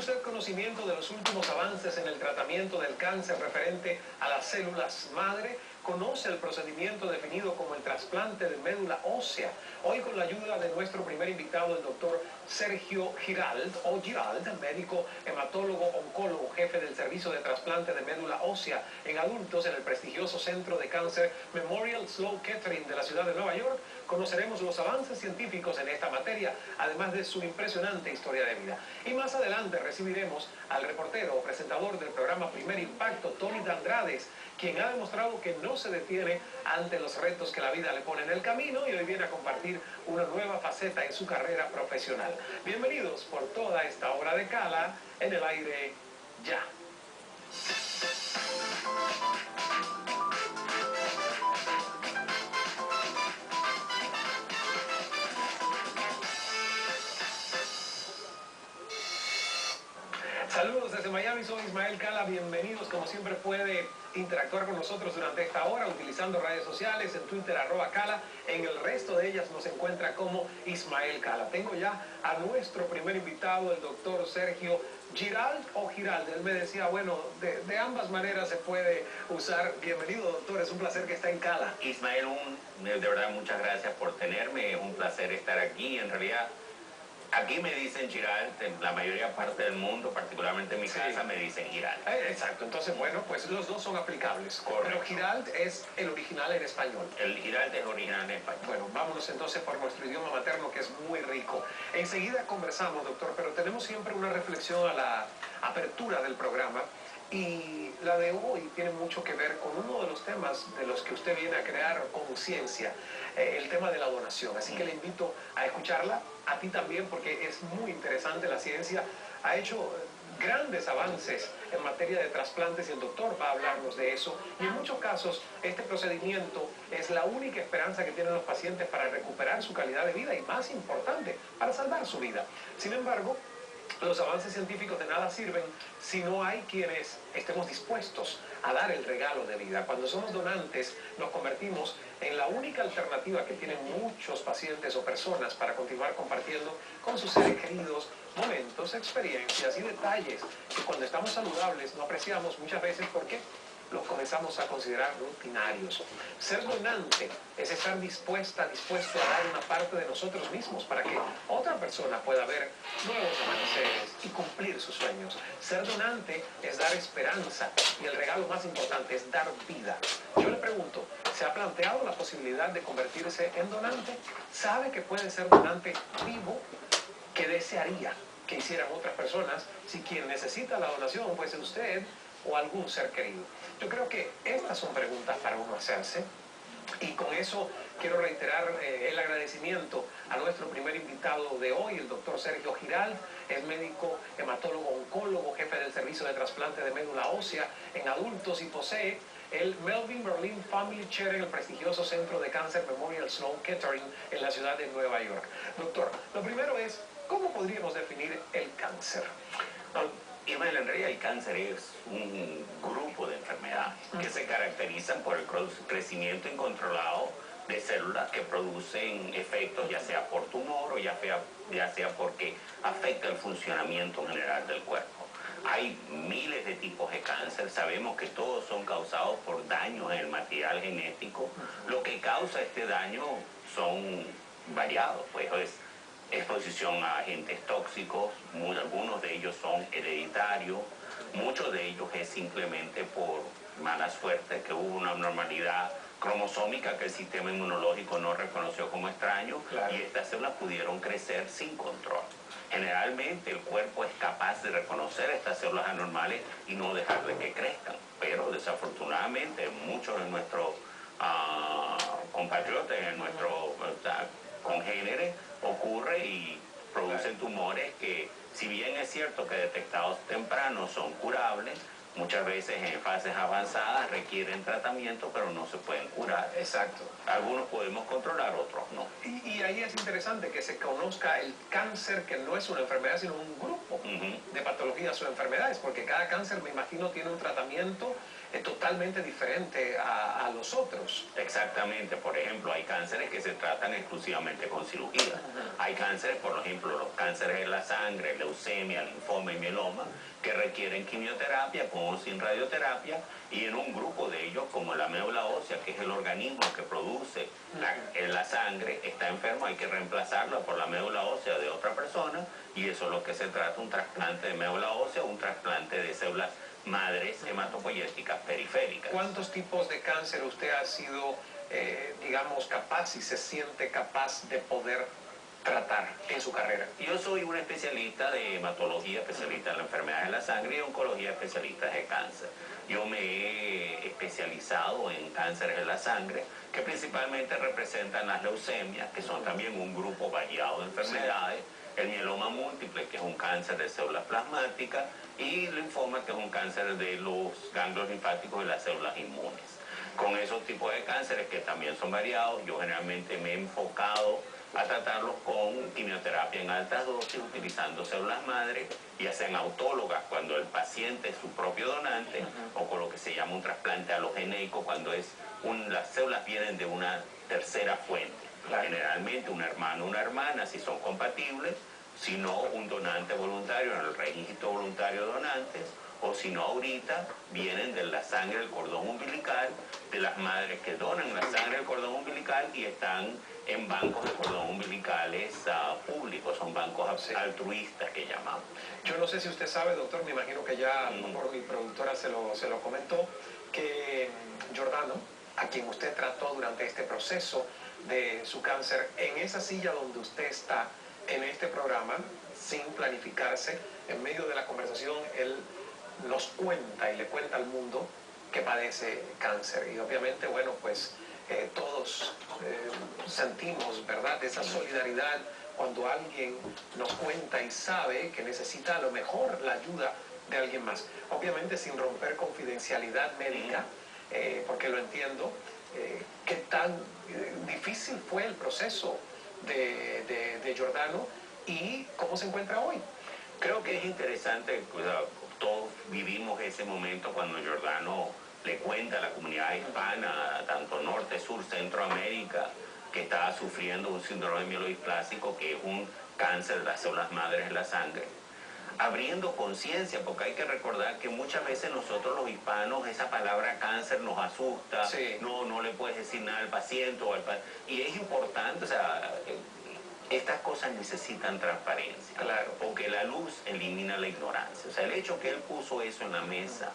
usted conocimiento de los últimos avances en el tratamiento del cáncer referente a las células madre? ¿Conoce el procedimiento definido como el trasplante de médula ósea? Hoy, con la ayuda de nuestro primer invitado, el doctor Sergio Giralt, médico, hematólogo, oncólogo, jefe del servicio de trasplante de médula ósea en adultos en el prestigioso Centro de Cáncer Memorial Sloan Kettering de la ciudad de Nueva York, conoceremos los avances científicos en esta materia, además de su impresionante historia de vida. Y más adelante recibiremos al reportero o presentador del programa Primer Impacto, Tony Dandrades, quien ha demostrado que no se detiene ante los retos que la vida le pone en el camino y hoy viene a compartir una nueva faceta en su carrera profesional. Bienvenidos por toda esta hora de Cala en el aire ya. Saludos desde Miami, soy Ismael Cala, bienvenidos. Como siempre puede interactuar con nosotros durante esta hora utilizando redes sociales, en Twitter @Cala, en el resto de ellas nos encuentra como Ismael Cala. Tengo ya a nuestro primer invitado, el doctor Sergio Giralt o Giralt. Él me decía, bueno, de ambas maneras se puede usar. Bienvenido, doctor, es un placer que está en Cala. Ismael, de verdad muchas gracias por tenerme, es un placer estar aquí. En realidad, aquí me dicen Giralt, en la mayoría parte del mundo, particularmente en mi casa, me dicen Giralt. Exacto, entonces bueno, pues los dos son aplicables. Correcto. Pero Giralt es el original en español. El Giralt es original en español. Bueno, vámonos entonces por nuestro idioma materno, que es muy rico. Enseguida conversamos, doctor, pero tenemos siempre una reflexión a la apertura del programa. Y la de hoy tiene mucho que ver con uno de los temas de los que usted viene a crear conciencia, el tema de la donación. Así que le invito a escucharla, a ti también, porque es muy interesante. La ciencia ha hecho grandes avances en materia de trasplantes y el doctor va a hablarnos de eso. Y en muchos casos este procedimiento es la única esperanza que tienen los pacientes para recuperar su calidad de vida y, más importante, para salvar su vida. Sin embargo, los avances científicos de nada sirven si no hay quienes estemos dispuestos a dar el regalo de vida. Cuando somos donantes nos convertimos en la única alternativa que tienen muchos pacientes o personas para continuar compartiendo con sus seres queridos momentos, experiencias y detalles que cuando estamos saludables no apreciamos muchas veces porque los comenzamos a considerar rutinarios. Ser donante es estar dispuesto a dar una parte de nosotros mismos para que otra persona pueda ver nuevos amaneceres y cumplir sus sueños. Ser donante es dar esperanza y el regalo más importante es dar vida. Yo le pregunto, ¿se ha planteado la posibilidad de convertirse en donante? ¿Sabe que puede ser donante vivo? ¿Qué desearía que hicieran otras personas si quien necesita la donación puede ser usted o algún ser querido? Yo creo que estas son preguntas para uno hacerse y con eso quiero reiterar el agradecimiento a nuestro primer invitado de hoy, el doctor Sergio Giralt. Es médico, hematólogo, oncólogo, jefe del servicio de trasplante de médula ósea en adultos y posee el Melvin Berlin Family Chair en el prestigioso Centro de Cáncer Memorial Sloan Kettering en la ciudad de Nueva York. Doctor, lo primero es, ¿cómo podríamos definir el cáncer? Ismael, en realidad el cáncer es un grupo de enfermedades que se caracterizan por el crecimiento incontrolado de células que producen efectos ya sea por tumor o ya sea porque afecta el funcionamiento general del cuerpo. Hay miles de tipos de cáncer, sabemos que todos son causados por daños en el material genético. Lo que causa este daño son variados, pues es exposición a agentes tóxicos, algunos de ellos son hereditarios, muchos de ellos es simplemente por mala suerte, que hubo una abnormalidad cromosómica que el sistema inmunológico no reconoció como extraño, claro, y estas células pudieron crecer sin control. Generalmente el cuerpo es capaz de reconocer estas células anormales y no dejarle que crezcan, pero desafortunadamente muchos de nuestros compatriotas, en nuestros congéneres, ocurre y producen tumores que, si bien es cierto que detectados temprano son curables, muchas veces en fases avanzadas requieren tratamiento, pero no se pueden curar. Exacto. Algunos podemos controlar, otros no. Y ahí es interesante que se conozca el cáncer, que no es una enfermedad, sino un grupo de patologías o enfermedades, porque cada cáncer, me imagino, tiene un tratamiento totalmente diferente a los otros. Exactamente. Por ejemplo, hay cánceres que se tratan exclusivamente con cirugía. Hay cánceres, por ejemplo, los cánceres de la sangre, leucemia, linfoma y mieloma, que requieren quimioterapia con o sin radioterapia, y en un grupo de ellos, como la médula ósea, que es el organismo que produce la sangre, está enfermo, hay que reemplazarla por la médula ósea de otra persona, y eso es lo que se trata, un trasplante de médula ósea, un trasplante de células madres hematopoyéticas periféricas. ¿Cuántos tipos de cáncer usted ha sido, digamos, capaz y se siente capaz de poder tratar en su carrera? Yo soy un especialista de hematología, especialista en la enfermedad de la sangre, y oncología, especialista de cáncer. Yo me he especializado en cánceres de la sangre, que principalmente representan las leucemias, que son también un grupo variado de enfermedades, el mieloma múltiple, que es un cáncer de células plasmáticas, y linfoma, que es un cáncer de los ganglios linfáticos y las células inmunes. Con esos tipos de cánceres, que también son variados, yo generalmente me he enfocado a tratarlos con quimioterapia en altas dosis, utilizando células madre, ya sean autólogas cuando el paciente es su propio donante, o con lo que se llama un trasplante alogenéico, cuando las células vienen de una tercera fuente. Generalmente un hermano o una hermana, si son compatibles, si no un donante voluntario en el registro voluntario de donantes, o si no ahorita vienen de la sangre del cordón umbilical, de las madres que donan la sangre del cordón umbilical y están en bancos de cordón umbilicales públicos, son bancos altruistas que llamamos. Yo no sé si usted sabe, doctor, me imagino que ya por mi productora se lo comentó, que Giordano, a quien usted trató durante este proceso de su cáncer, en esa silla donde usted está en este programa, sin planificarse, en medio de la conversación, él nos cuenta y le cuenta al mundo que padece cáncer. Y obviamente, bueno, pues todos sentimos, ¿verdad?, esa solidaridad cuando alguien nos cuenta y sabe que necesita a lo mejor la ayuda de alguien más. Obviamente sin romper confidencialidad médica, porque lo entiendo, qué tan difícil fue el proceso de Giordano y cómo se encuentra hoy. Creo que es interesante, todos vivimos ese momento cuando Giordano le cuenta a la comunidad hispana, tanto norte, sur, Centroamérica, que estaba sufriendo un síndrome mielodisplásico, que es un cáncer de las células madres de la sangre. Abriendo conciencia, porque hay que recordar que muchas veces nosotros los hispanos, esa palabra cáncer nos asusta, no le puedes decir nada al paciente, y es importante, o sea, estas cosas necesitan transparencia, porque la luz elimina la ignorancia. O sea, el hecho que él puso eso en la mesa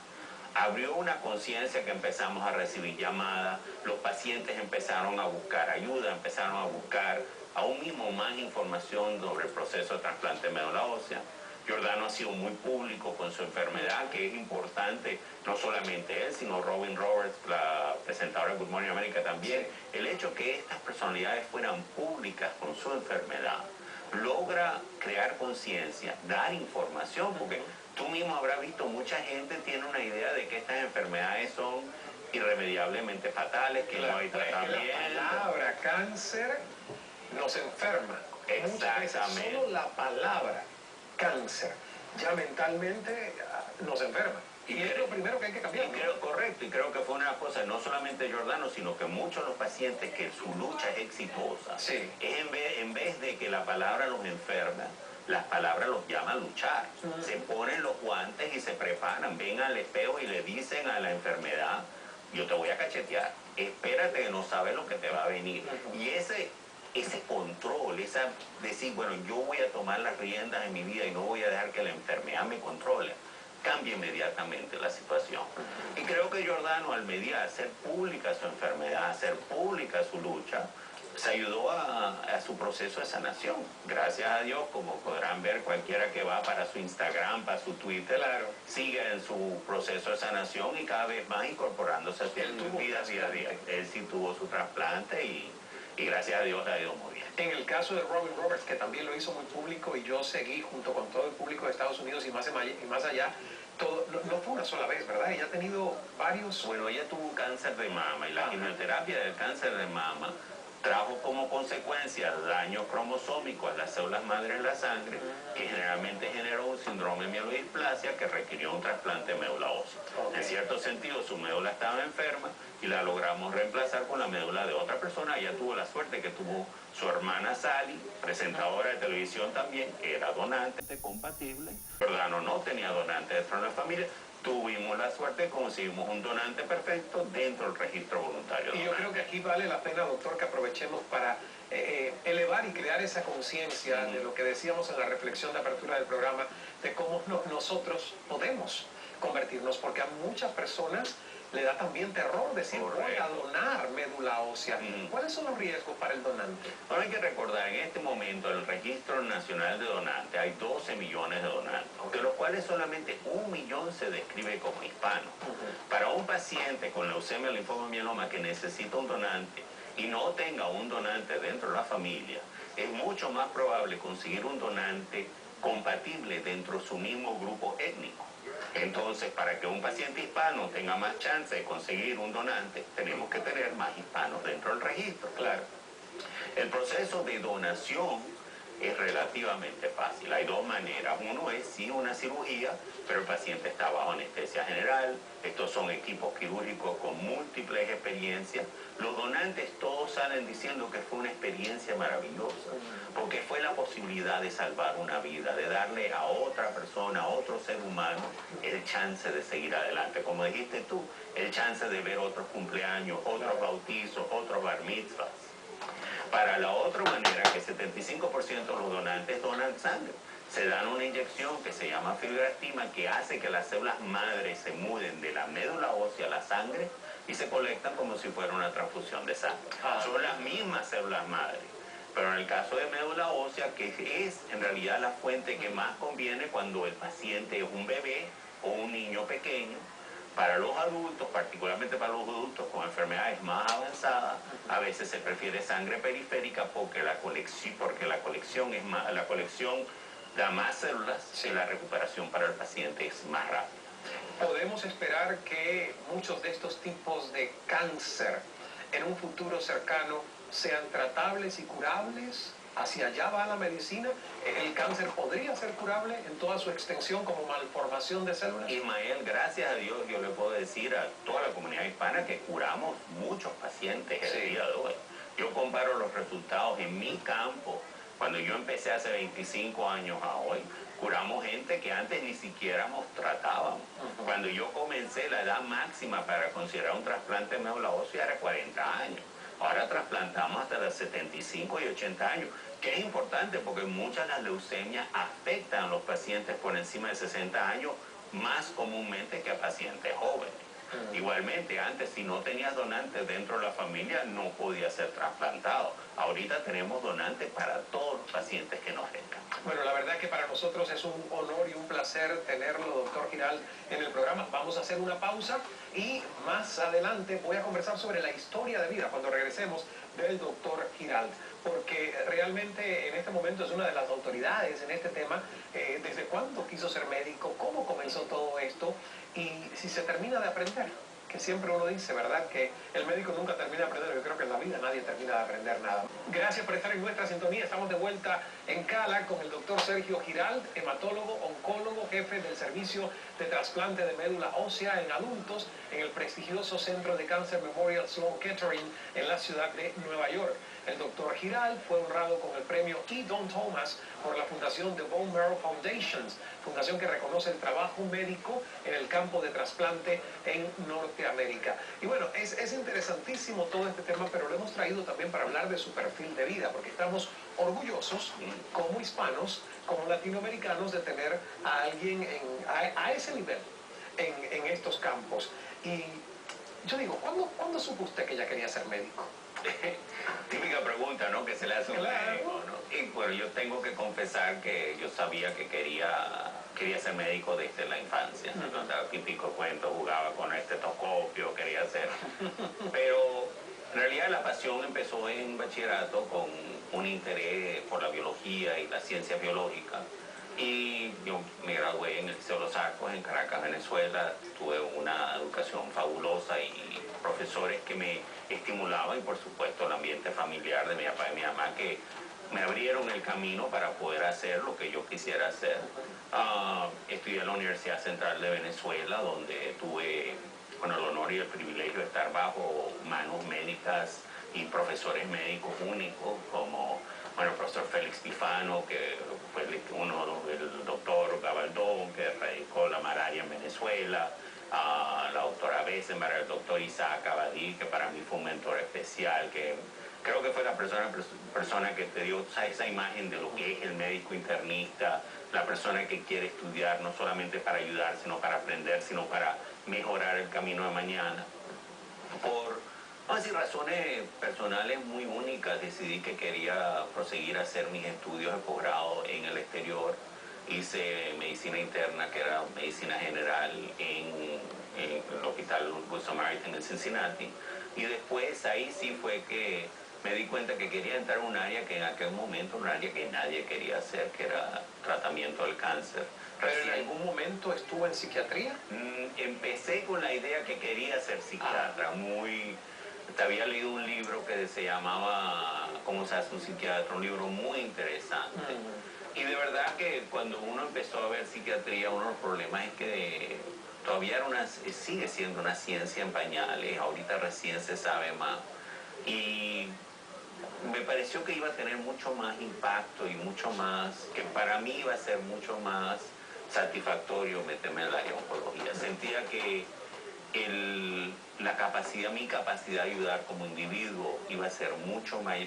abrió una conciencia, que empezamos a recibir llamadas, los pacientes empezaron a buscar ayuda, empezaron a buscar aún mismo más información sobre el proceso de trasplante de médula ósea. Giordano ha sido muy público con su enfermedad, que es importante, no solamente él, sino Robin Roberts, la presentadora de Good Morning America también. El hecho que estas personalidades fueran públicas con su enfermedad logra crear conciencia, dar información, porque tú mismo habrás visto, mucha gente tiene una idea de que estas enfermedades son irremediablemente fatales, que no hay tratamiento. La palabra cáncer nos enferma. Exactamente. Solo la palabra cáncer ya mentalmente nos enferma. Y es lo primero que hay que cambiar. Correcto, y creo que fue una cosa, no solamente Giordano, sino que muchos de los pacientes que su lucha es exitosa. Sí. En vez de que la palabra los enferma, las palabras los llama a luchar. Se ponen los guantes y se preparan, ven al espejo y le dicen a la enfermedad: yo te voy a cachetear, espérate que no sabes lo que te va a venir. Y ese control, decir, bueno, yo voy a tomar las riendas de mi vida y no voy a dejar que la enfermedad me controle, cambia inmediatamente la situación. Y creo que Giordano, al mediar, hacer pública su enfermedad, hacer pública su lucha, se ayudó a su proceso de sanación. Gracias a Dios, como podrán ver, cualquiera que va para su Instagram, para su Twitter, sigue en su proceso de sanación y cada vez más incorporándose a su vida día a día. Él sí tuvo su trasplante y gracias a Dios le ha ido muy bien. En el caso de Robin Roberts, que también lo hizo muy público, y yo seguí junto con todo el público de Estados Unidos y más allá, no fue una sola vez, ¿verdad? Ella ha tenido varios... Bueno, ella tuvo un cáncer de mama y la quimioterapia del cáncer de mama trajo como consecuencia daño cromosómico a las células madre en la sangre, que generalmente generó un síndrome de mielodisplasia que requirió un trasplante de médula ósea. En cierto sentido, su médula estaba enferma y la logramos reemplazar con la médula de otra persona. Ella tuvo la suerte que tuvo su hermana Sally, presentadora de televisión también, que era donante compatible. Jordano no tenía donante dentro de la familia. Tuvimos la suerte de conseguimos un donante perfecto dentro del registro voluntario. Y yo creo que aquí vale la pena, doctor, que aprovechemos para elevar y crear esa conciencia de lo que decíamos en la reflexión de apertura del programa, de cómo nosotros podemos convertirnos, porque a muchas personas le da también terror decir voy a donar médula ósea. ¿Cuáles son los riesgos para el donante? Bueno, hay que recordar, en este momento en el Registro Nacional de Donantes hay 12 millones de donantes, de los cuales solamente 1 millón se describe como hispano. Para un paciente con leucemia, linfoma, mieloma que necesita un donante y no tenga un donante dentro de la familia, es mucho más probable conseguir un donante compatible dentro de su mismo grupo étnico. Entonces, para que un paciente hispano tenga más chance de conseguir un donante, tenemos que tener más hispanos dentro del registro, claro. El proceso de donación es relativamente fácil. Hay dos maneras. Uno es sí una cirugía, pero el paciente está bajo anestesia general. Estos son equipos quirúrgicos con múltiples experiencias. Los donantes todos salen diciendo que fue una experiencia maravillosa, porque fue la posibilidad de salvar una vida, de darle a otra persona, a otro ser humano, el chance de seguir adelante. Como dijiste tú, el chance de ver otros cumpleaños, otros bautizos, otros bar mitzvahs. Para la otra manera, que 75% de los donantes donan sangre. Se dan una inyección que se llama filgrastima, que hace que las células madres se muden de la médula ósea a la sangre y se colectan como si fuera una transfusión de sangre. Son las mismas células madres. Pero en el caso de médula ósea, que es en realidad la fuente que más conviene cuando el paciente es un bebé o un niño pequeño, para los adultos, particularmente para los adultos con enfermedades más avanzadas, a veces se prefiere sangre periférica porque la colección es más, la colección da más células y la recuperación para el paciente es más rápida. ¿Podemos esperar que muchos de estos tipos de cáncer en un futuro cercano sean tratables y curables? ¿Hacia allá va la medicina? ¿El cáncer podría ser curable en toda su extensión como malformación de células? Ismael, gracias a Dios, yo le puedo decir a toda la comunidad hispana que curamos muchos pacientes el día de hoy. Yo comparo los resultados en mi campo. Cuando yo empecé hace 25 años a hoy, curamos gente que antes ni siquiera tratábamos. Cuando yo comencé, la edad máxima para considerar un trasplante de médula ósea era 40 años. Ahora trasplantamos hasta los 75 y 80 años, que es importante porque muchas de las leucemias afectan a los pacientes por encima de 60 años más comúnmente que a pacientes jóvenes. Igualmente, antes si no tenías donantes dentro de la familia no podía ser trasplantado. Ahorita tenemos donantes para todos los pacientes que nos vengan. Bueno, la verdad que para nosotros es un honor y un placer tenerlo, doctor Giralt, en el programa. Vamos a hacer una pausa y más adelante voy a conversar sobre la historia de vida cuando regresemos del doctor Giralt, porque realmente en este momento es una de las autoridades en este tema. ¿Desde cuándo quiso ser médico? ¿Cómo comenzó todo esto? Y si se termina de aprender, que siempre uno dice, ¿verdad?, que el médico nunca termina de aprender. Yo creo que en la vida nadie termina de aprender nada. Gracias por estar en nuestra sintonía. Estamos de vuelta en Cala con el doctor Sergio Giralt, hematólogo, oncólogo, jefe del servicio de trasplante de médula ósea en adultos en el prestigioso Centro de Cáncer Memorial Sloan Kettering en la ciudad de Nueva York. El doctor Giralt fue honrado con el premio E. Don Thomas por la fundación The Bone Marrow Foundations, fundación que reconoce el trabajo médico en el campo de trasplante en Norteamérica. Y bueno, es interesantísimo todo este tema, pero lo hemos traído también para hablar de su perfil de vida, porque estamos orgullosos como hispanos, como latinoamericanos, de tener a alguien a ese nivel en estos campos. Y yo digo, ¿cuándo supo usted que ya quería ser médico? Típica pregunta, ¿no?, que se le hace a un médico, ¿no? Y bueno, yo tengo que confesar que yo sabía que quería ser médico desde la infancia. Entonces, típico cuento, jugaba con estetoscopio, quería ser. Pero en realidad la pasión empezó en bachillerato con un interés por la biología y las ciencias biológicas. Y yo me gradué en el Liceo Los Arcos, en Caracas, Venezuela. Tuve una educación fabulosa y profesores que me estimulaban y por supuesto el ambiente familiar de mi papá y mi mamá que me abrieron el camino para poder hacer lo que yo quisiera hacer. Estudié en la Universidad Central de Venezuela, donde tuve el honor y el privilegio de estar bajo manos médicas y profesores médicos únicos como el profesor Félix Tifano, que fue el doctor Gabaldón, que erradicó la malaria en Venezuela, la doctora Bessemar, el doctor Isaac Abadí, que para mí fue un mentor especial, que creo que fue la persona que te dio esa imagen de lo que es el médico internista, la persona que quiere estudiar no solamente para ayudar, sino para aprender, sino para mejorar el camino de mañana. Por, vamos a decir, razones personales muy únicas, decidí que quería proseguir a hacer mis estudios de posgrado en el exterior. Hice medicina interna, que era medicina general, en el hospital Good Samaritan en Cincinnati. Y después ahí sí fue que me di cuenta que quería entrar en un área que en aquel momento, un área que nadie quería hacer, que era tratamiento del cáncer. ¿Pero en algún momento estuvo en psiquiatría? Empecé con la idea que quería ser psiquiatra. Te había leído un libro que se llamaba ¿Cómo se hace un psiquiatra? Un libro muy interesante. Y de verdad que cuando uno empezó a ver psiquiatría, uno de los problemas es que todavía sigue siendo una ciencia en pañales, ahorita recién se sabe más. Y me pareció que iba a tener mucho más impacto y mucho más, que para mí iba a ser mucho más satisfactorio meterme en la oncología. Sentía que mi capacidad de ayudar como individuo iba a ser mucho más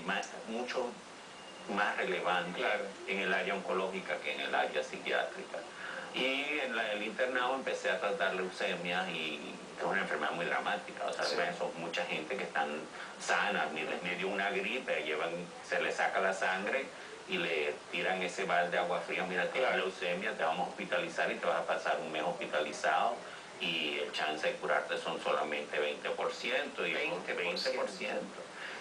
relevante, claro, en el área oncológica que en el área psiquiátrica. Y en el internado empecé a tratar leucemia y es una enfermedad muy dramática. O sea, sí, son mucha gente que están sanas, les dio una gripe, se les saca la sangre y le tiran ese balde de agua fría, mira, tienes leucemia, te vamos a hospitalizar y te vas a pasar un mes hospitalizado y el chance de curarte son solamente 20% y 20%.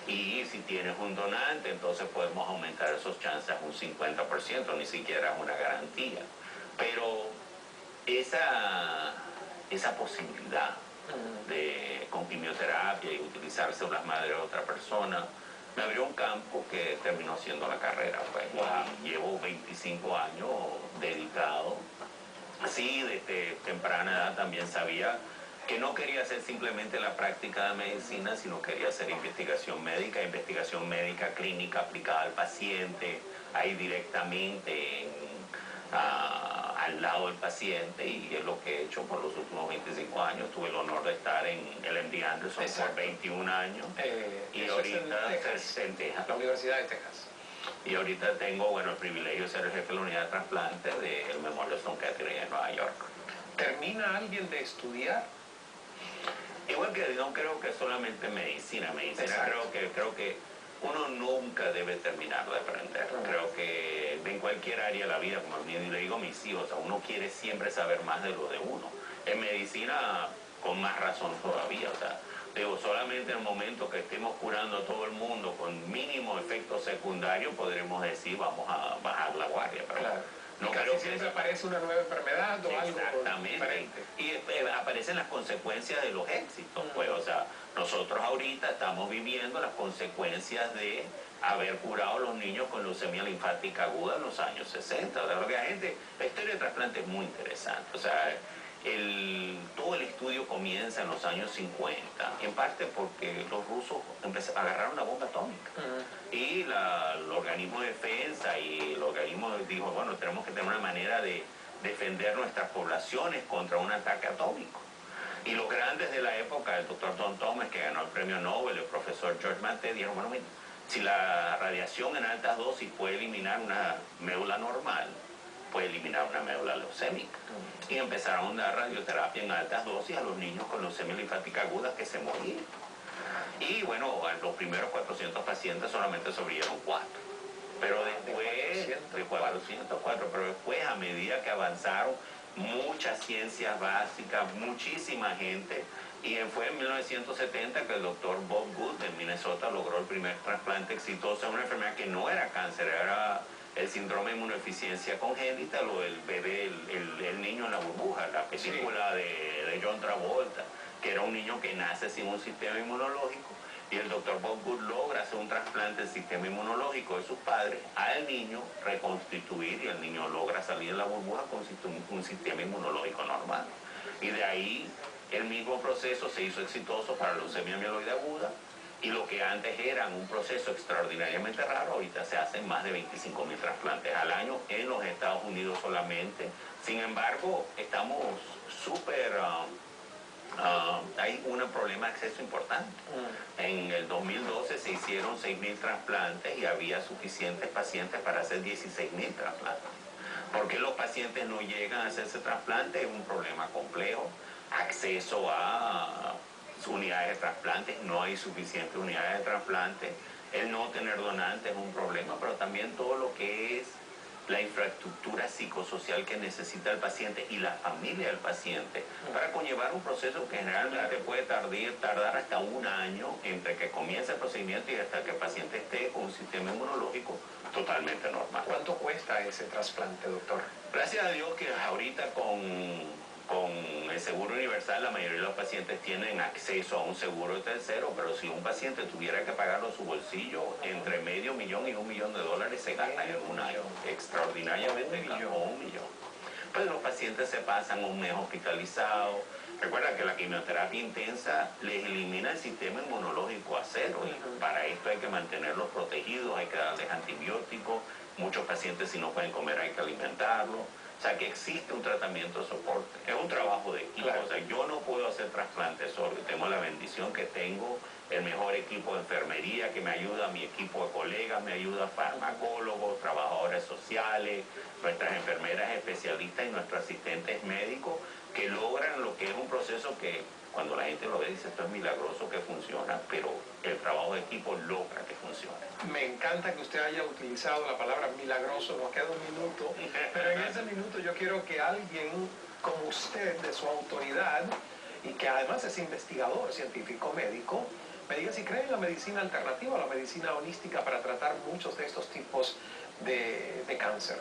Y si tienes un donante, entonces podemos aumentar esos chances a un 50%, ni siquiera es una garantía. Pero esa posibilidad de con quimioterapia y utilizar células madre de otra persona me abrió un campo que terminó siendo la carrera. Pues. Llevo 25 años dedicado. Así, desde temprana edad también sabía que no quería hacer simplemente la práctica de medicina, sino quería hacer investigación médica clínica aplicada al paciente, ahí directamente al lado del paciente, y es lo que he hecho por los últimos 25 años. Tuve el honor de estar en el MD Anderson por 21 años y ahorita en Texas. La Universidad de Texas. Y ahorita tengo el privilegio de ser el jefe de la unidad de trasplante del Memorial Sloan Kettering en Nueva York. ¿Termina alguien de estudiar? Igual que no creo que solamente medicina creo que uno nunca debe terminar de aprender. Creo que en cualquier área de la vida, como le digo a mis hijos, uno quiere siempre saber más de lo de uno. En medicina, con más razón todavía. Solamente en el momento que estemos curando a todo el mundo con mínimo efecto secundario, podremos decir vamos a bajar la guardia. Pero claro. No creo que siempre aparece una nueva enfermedad o algo diferente. Y aparecen las consecuencias de los éxitos. Pues, nosotros ahorita estamos viviendo las consecuencias de haber curado a los niños con leucemia linfática aguda en los años 60. La historia de trasplante es muy interesante. Todo el estudio comienza en los años 50, en parte porque los rusos agarraron la bomba atómica. Y el organismo de defensa y el organismo dijo, bueno, tenemos que tener una manera de defender nuestras poblaciones contra un ataque atómico. Y los grandes de la época, el doctor Don Thomas, que ganó el premio Nobel, el profesor George Maté, dijeron, bueno, mira, si la radiación en altas dosis puede eliminar una médula normal, puede eliminar una médula leucémica. Y empezaron a dar radioterapia en altas dosis a los niños con leucemia linfática aguda que se morían. Y bueno, a los primeros 400 pacientes solamente sobrevivieron 4. Pero después, a medida que avanzaron, muchas ciencias básicas, muchísima gente, y fue en 1970 que el doctor Bob Good de Minnesota logró el primer trasplante exitoso de una enfermedad que no era cáncer, el síndrome de inmunodeficiencia congénita, lo del bebé, el niño en la burbuja, la película de John Travolta, que era un niño que nace sin un sistema inmunológico, y el doctor Bob Good logra hacer un trasplante del sistema inmunológico de sus padres al niño, reconstituir, y el niño logra salir de la burbuja con un sistema inmunológico normal. Y de ahí el mismo proceso se hizo exitoso para la leucemia mieloide aguda, y lo que antes era un proceso extraordinariamente raro, ahorita se hacen más de 25.000 trasplantes al año en los Estados Unidos solamente. Sin embargo, estamos súper... hay un problema de acceso importante. En el 2012 se hicieron 6.000 trasplantes y había suficientes pacientes para hacer 16.000 trasplantes. ¿Por qué los pacientes no llegan a hacerse trasplante? Es un problema complejo. Acceso a unidades de trasplante, no hay suficientes unidades de trasplante. El no tener donantes es un problema, pero también todo lo que es la infraestructura psicosocial que necesita el paciente y la familia del paciente para conllevar un proceso que generalmente puede tardar hasta un año entre que comienza el procedimiento y hasta que el paciente esté con un sistema inmunológico totalmente normal. ¿Cuánto cuesta ese trasplante, doctor? Gracias a Dios que ahorita con el seguro universal la mayoría de los pacientes tienen acceso a un seguro de tercero, pero si un paciente tuviera que pagarlo a su bolsillo, entre $500,000 y $1 millón se gasta en un año, extraordinariamente caro, $1 millón. Pues los pacientes se pasan un mes hospitalizados. Recuerda que la quimioterapia intensa les elimina el sistema inmunológico a cero, y para esto hay que mantenerlos protegidos, hay que darles antibióticos, muchos pacientes si no pueden comer hay que alimentarlos. O sea, que existe un tratamiento de soporte. Es un trabajo de equipo. Claro. O sea, yo no puedo hacer trasplantes solo. Tengo la bendición que tengo el mejor equipo de enfermería que me ayuda, mi equipo de colegas me ayuda, farmacólogos, trabajadores sociales, nuestras enfermeras especialistas y nuestros asistentes médicos que logran lo que es un proceso que cuando la gente lo ve dice esto es milagroso que funciona, pero el trabajo de equipo logra que funcione. Me encanta que usted haya utilizado la palabra milagroso, nos queda un minuto, pero en ese minuto yo quiero que alguien como usted, de su autoridad, y que además es investigador científico médico, me diga si cree en la medicina alternativa o la medicina holística para tratar muchos de estos tipos de cáncer.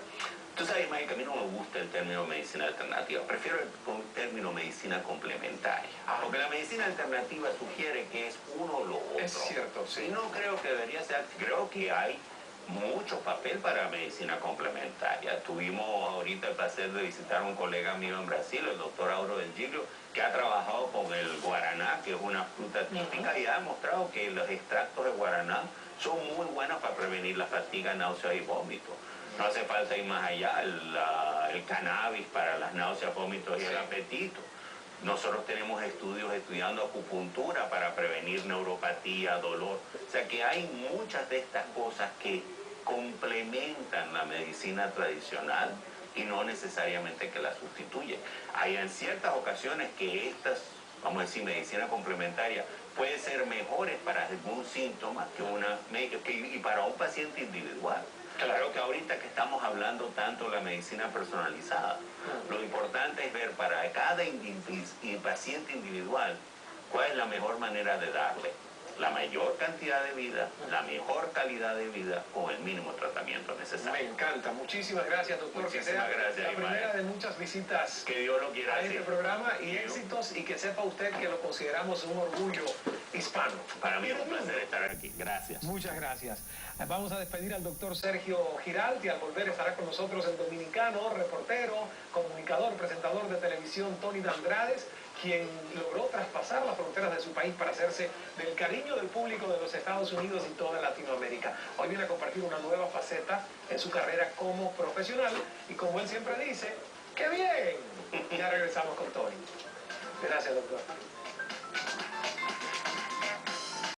Tú sabes, Mike, que a mí no me gusta el término medicina alternativa, prefiero el término medicina complementaria. Porque la medicina alternativa sugiere que es uno o lo otro. Es cierto, sí. Y no creo que debería ser, creo que hay mucho papel para la medicina complementaria. Tuvimos ahorita el placer de visitar a un colega mío en Brasil, el doctor Auro del Giglio, que ha trabajado con el guaraná, que es una fruta típica, y ha demostrado que los extractos de guaraná son muy buenos para prevenir la fatiga, náuseas y vómitos. No hace falta ir más allá, el cannabis para las náuseas, vómitos y el apetito. Nosotros tenemos estudios estudiando acupuntura para prevenir neuropatía, dolor. O sea que hay muchas de estas cosas que complementan la medicina tradicional y no necesariamente que la sustituyen. Hay en ciertas ocasiones que estas, vamos a decir, medicina complementaria puede ser mejores para algún síntoma y para un paciente individual. Claro que ahorita que estamos hablando tanto de la medicina personalizada, lo importante es ver para cada paciente individual cuál es la mejor manera de darle la mayor cantidad de vida, la mejor calidad de vida con el mínimo tratamiento necesario. Me encanta. Muchísimas gracias, doctor. Muchísimas gracias, la primera de muchas visitas que Dios lo quiera a este programa y éxitos, y que sepa usted que lo consideramos un orgullo hispano. Para mí es un placer estar aquí. Gracias. Muchas gracias. Vamos a despedir al doctor Sergio Giralt, al volver estará con nosotros el dominicano, reportero, comunicador, presentador de televisión Tony Andrades, quien logró traspasar las fronteras de su país para hacerse del cariño del público de los Estados Unidos y toda Latinoamérica. Hoy viene a compartir una nueva faceta en su carrera como profesional y, como él siempre dice, ¡qué bien! Ya regresamos con Tony. Gracias, doctor.